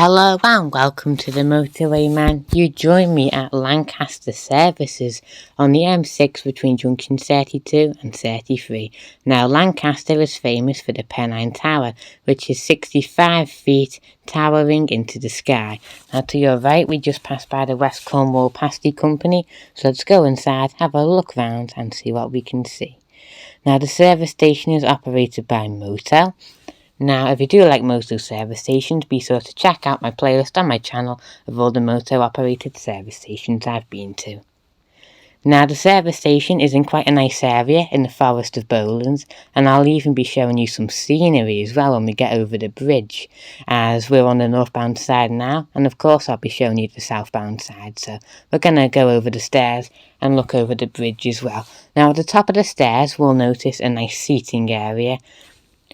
Hello and welcome to the Motorway, man. You join me at Lancaster services on the M6 between junction 32 and 33. Now Lancaster is famous for the Pennine Tower, which is 65 feet towering into the sky. Now to your right we just passed by the West Cornwall Pasty Company, so let's go inside, have a look round and see what we can see. Now the service station is operated by Moto. Now, if you do like Moto service stations, be sure to check out my playlist on my channel of all the Moto-operated service stations I've been to. Now, the service station is in quite a nice area in the Forest of Bowland, and I'll even be showing you some scenery as well when we get over the bridge, as we're on the northbound side now, and of course I'll be showing you the southbound side, so we're going to go over the stairs and look over the bridge as well. Now, at the top of the stairs, we'll notice a nice seating area,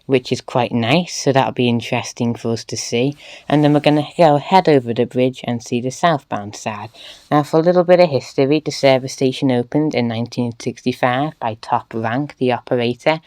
which is quite nice, so that'll be interesting for us to see. And then we're going to head over the bridge and see the southbound side. Now, for a little bit of history, the service station opened in 1965 by Top Rank, the operator,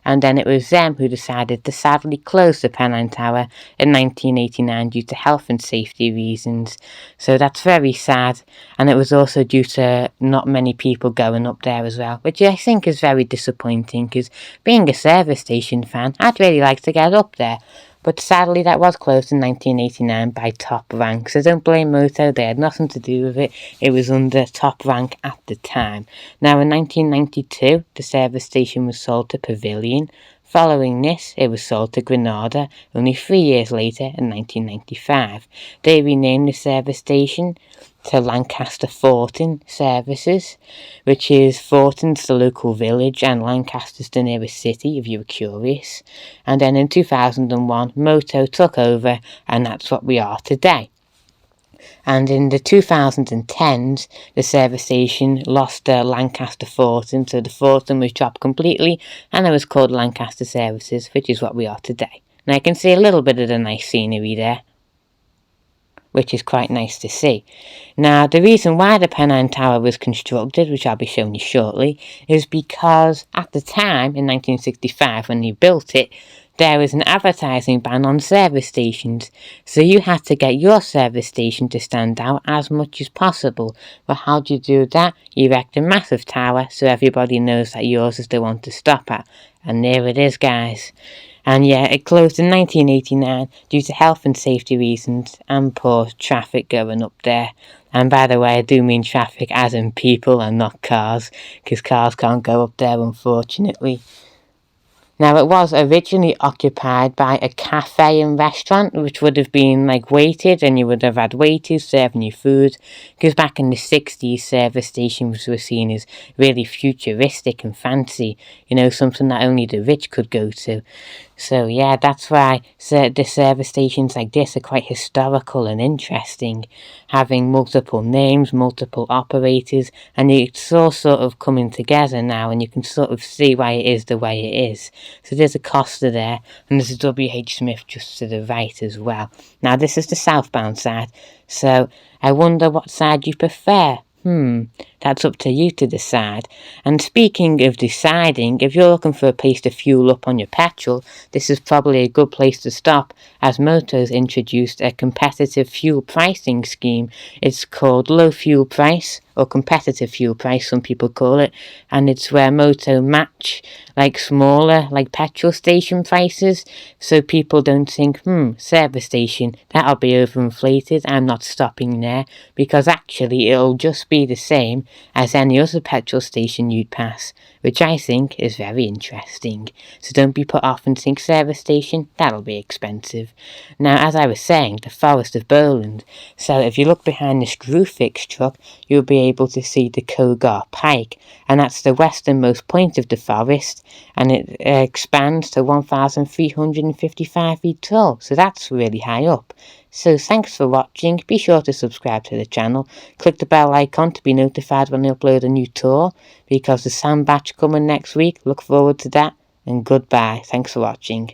and then it was them who decided to sadly close the Pennine Tower in 1989 due to health and safety reasons. So that's very sad, and it was also due to not many people going up there as well, which I think is very disappointing, because being a service station fan, I'd really like to get up there. But sadly that was closed in 1989 by Top Rank, so don't blame Moto, they had nothing to do with it, it was under Top Rank at the time. Now in 1992 the service station was sold to Pavilion. Following this, it was sold to Granada only 3 years later in 1995. They renamed the service station to Lancaster Forton Services, which is Forton's the local village and Lancaster's the nearest city, if you were curious. And then in 2001, Moto took over, and that's what we are today. And in the 2010s, the service station lost the Lancaster Forton, so the Forton was dropped completely, and it was called Lancaster Services, which is what we are today. Now you can see a little bit of the nice scenery there, which is quite nice to see. Now, the reason why the Pennine Tower was constructed, which I'll be showing you shortly, is because at the time, in 1965, when they built it, there was an advertising ban on service stations, so you had to get your service station to stand out as much as possible. Well, how do you do that? You erect a massive tower so everybody knows that yours is the one to stop at. And there it is, guys. And yeah, it closed in 1989 due to health and safety reasons and poor traffic going up there. And by the way, I do mean traffic as in people and not cars, because cars can't go up there, unfortunately. Now, it was originally occupied by a cafe and restaurant, which would have been like waited, and you would have had waiters serving you food, because back in the 60s, service stations were seen as really futuristic and fancy, you know, something that only the rich could go to. So yeah, that's why the service stations like this are quite historical and interesting, having multiple names, multiple operators, and it's all sort of coming together now, and you can sort of see why it is the way it is. So there's a Costa there, and there's a WH Smith just to the right as well. Now this is the southbound side, so I wonder what side you prefer. That's up to you to decide. And speaking of deciding, if you're looking for a place to fuel up on your petrol, this is probably a good place to stop, as Moto's introduced a competitive fuel pricing scheme. It's called low fuel price, or competitive fuel price, some people call it, and it's where Moto match like smaller like petrol station prices, so people don't think, service station, that'll be overinflated, I'm not stopping there, because actually it'll just be the same as any other petrol station you'd pass, which I think is very interesting. So don't be put off and think service station, that'll be expensive. Now, as I was saying, the Forest of Bowland, so if you look behind the Screwfix truck, you'll be able to see the Cogar Pike, and that's the westernmost point of the forest, and it expands to 1,355 feet tall, so that's really high up. So thanks for watching, be sure to subscribe to the channel, click the bell icon to be notified when I upload a new tour, because the sand batch coming next week, look forward to that, and goodbye, thanks for watching.